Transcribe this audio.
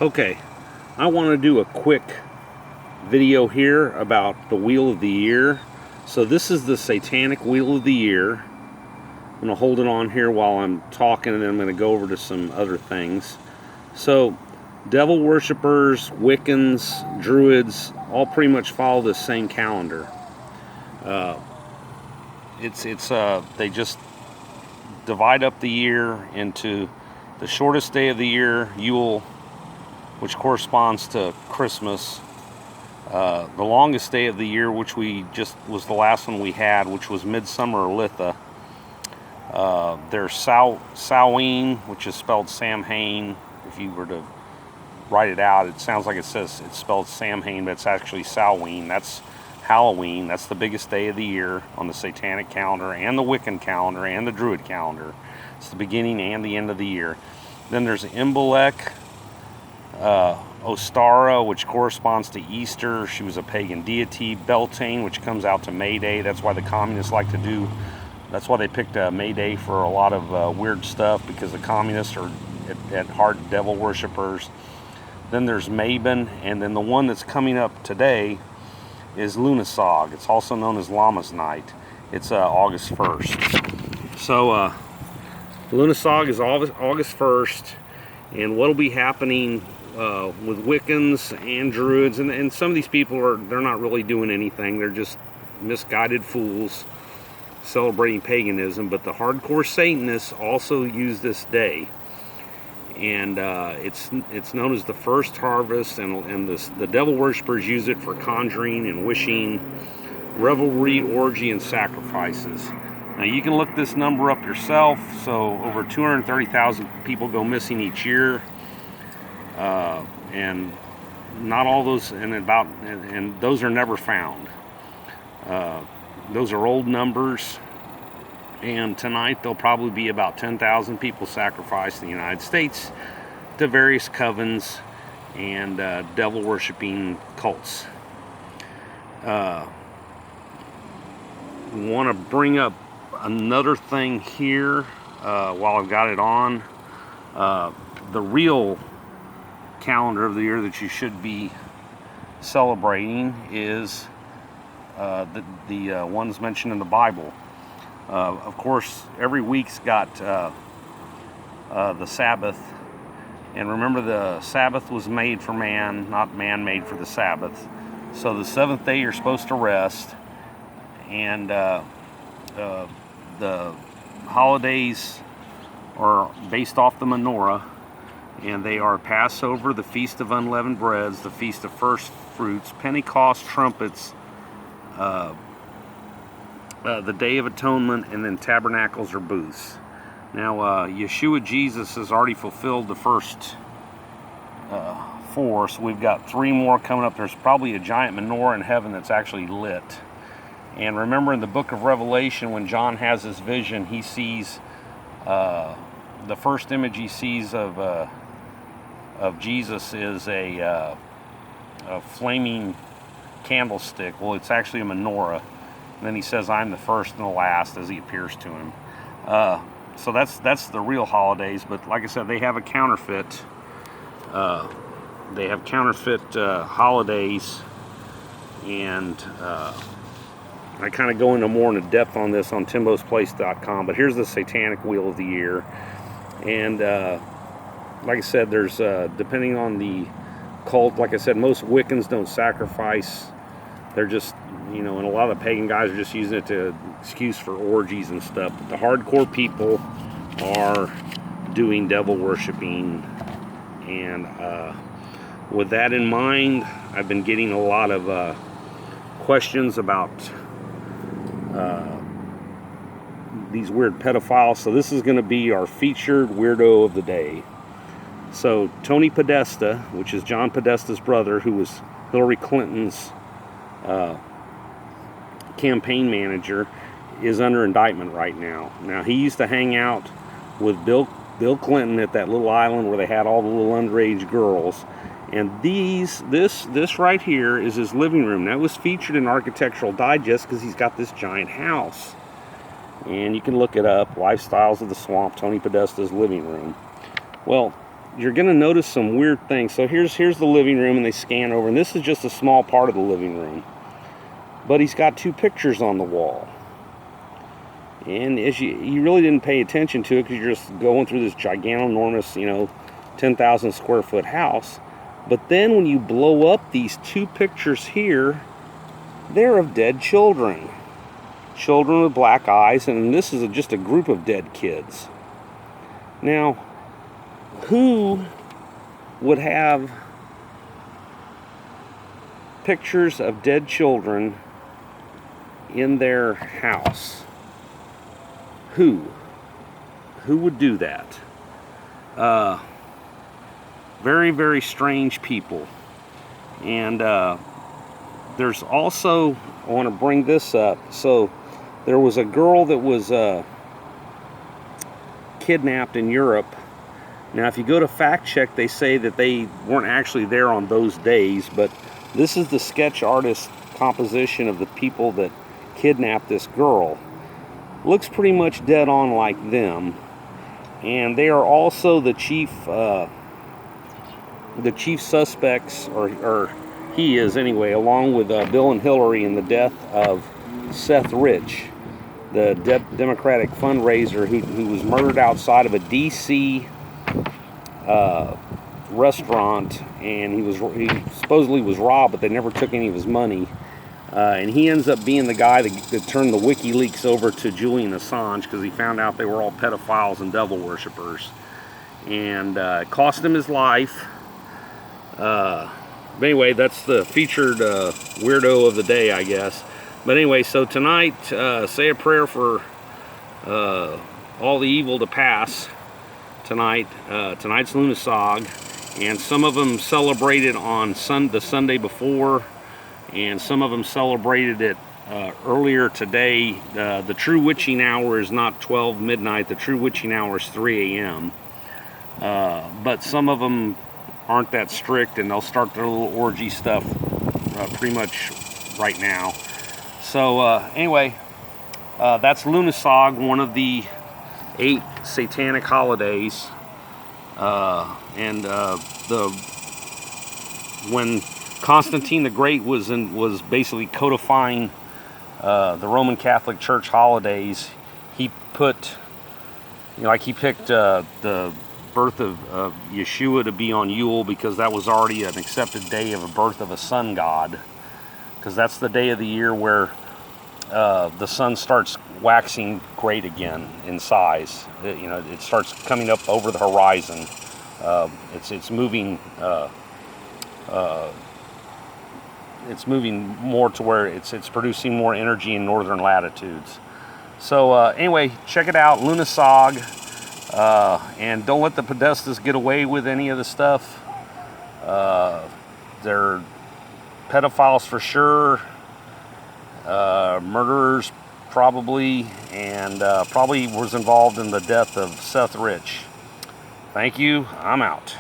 Okay, I want to do a quick video here about the Wheel of the Year. So this is the Satanic Wheel of the Year. I'm going to hold it on here while I'm talking, and then I'm going to go over to some other things. So devil worshippers, Wiccans, Druids, all pretty much follow this same calendar. They just divide up the year into the shortest day of the year, Yule, which corresponds to Christmas. The longest day of the year, which was the last one we had, which was Midsummer or Litha. There's Samhain, which is spelled Samhain. If you were to write it out, it sounds like it's spelled Samhain, but it's actually Samhain. That's Halloween. That's the biggest day of the year on the Satanic calendar and the Wiccan calendar and the Druid calendar. It's the beginning and the end of the year. Then there's Imbolc, Ostara, which corresponds to Easter. She was a pagan deity. Beltane, which comes out to May Day. That's why the communists like to do. That's why they picked May Day for a lot of weird stuff, because the communists are at heart devil worshippers. Then there's Mabon, and then the one that's coming up today is Lughnasadh. It's also known as Llama's Night. It's August 1st. So Lughnasadh is August 1st, and what'll be happening with Wiccans and Druids, and some of these people they're not really doing anything. They're just misguided fools celebrating paganism. But the hardcore Satanists also use this day, and it's known as the first harvest, and the devil worshippers use it for conjuring and wishing, revelry, orgy, and sacrifices. Now you can look this number up yourself. So over 230,000 people go missing each year, and not all those, and those are never found. Those are old numbers, and tonight there'll probably be about 10,000 people sacrificed in the United States to various covens and devil worshipping cults. Want to bring up another thing here while I've got it on. The real calendar of the year that you should be celebrating is the ones mentioned in the Bible. Of course, every week's got the Sabbath, and remember, the Sabbath was made for man, not man made for the Sabbath. So the seventh day you're supposed to rest, and the holidays are based off the menorah, and they are Passover, the Feast of Unleavened Breads, the Feast of First Fruits, Pentecost, trumpets, the Day of Atonement, and then tabernacles or booths. Now, Yeshua Jesus has already fulfilled the first four, so we've got three more coming up. There's probably a giant menorah in heaven that's actually lit. And remember, in the book of Revelation, when John has his vision, he sees the first image he sees of Jesus is a flaming candlestick. Well, it's actually a menorah. And then he says, "I'm the first and the last," as he appears to him. So that's the real holidays. But like I said, they have a counterfeit. They have counterfeit holidays, and I kind of go into more into depth on this on timbosplace.com. But here's the Satanic Wheel of the Year, and like I said, there's depending on the cult. Like I said, most Wiccans don't sacrifice. They're just, and a lot of the pagan guys are just using it to excuse for orgies and stuff. But the hardcore people are doing devil worshiping, and with that in mind, I've been getting a lot of questions about these weird pedophiles. So this is going to be our featured weirdo of the day. So Tony Podesta, which is John Podesta's brother, who was Hillary Clinton's campaign manager, is under indictment right now. Now, he used to hang out with Bill Clinton at that little island where they had all the little underage girls. And this right here is his living room. That was featured in Architectural Digest because he's got this giant house. And you can look it up, Lifestyles of the Swamp, Tony Podesta's living room. Well, you're going to notice some weird things. So here's the living room, and they scan over, and this is just a small part of the living room. But he's got 2 pictures on the wall. And as you really didn't pay attention to it because you're just going through this gigantormous, 10,000 square foot house. But then when you blow up these 2 pictures here, they're of dead children. Children with black eyes, and this is just a group of dead kids. Now, who would have pictures of dead children in their house? Who would do that? Very, very strange people. And there's also, I want to bring this up. So there was a girl that was kidnapped in Europe. Now, if you go to fact check, they say that they weren't actually there on those days, but this is the sketch artist composition of the people that kidnapped this girl. Looks pretty much dead on like them, and they are also the chief suspects, or he is anyway, along with Bill and Hillary, in the death of Seth Rich, the Democratic fundraiser who was murdered outside of a D.C. Restaurant, and he supposedly was robbed, but they never took any of his money. And he ends up being the guy that turned the WikiLeaks over to Julian Assange because he found out they were all pedophiles and devil worshippers. And it cost him his life. But anyway, that's the featured weirdo of the day, I guess. But anyway, so tonight, say a prayer for all the evil to pass tonight. Tonight's Lughnasadh, and some of them celebrated on the Sunday before, and some of them celebrated it earlier today. The true witching hour is not 12 midnight. The true witching hour is 3 a.m. But some of them aren't that strict, and they'll start their little orgy stuff pretty much right now. So anyway, that's Lughnasadh, one of the 8 satanic holidays. When Constantine the Great was basically codifying the Roman Catholic Church holidays, he put, he picked the birth of Yeshua to be on Yule because that was already an accepted day of a birth of a sun god, because that's the day of the year where the sun starts waxing great again in size. It starts coming up over the horizon. It's moving. It's moving more to where it's producing more energy in northern latitudes. So anyway, check it out, Lughnasadh, and don't let the Podestas get away with any of the stuff. They're pedophiles for sure, murderers probably, and probably was involved in the death of Seth Rich. Thank you. I'm out.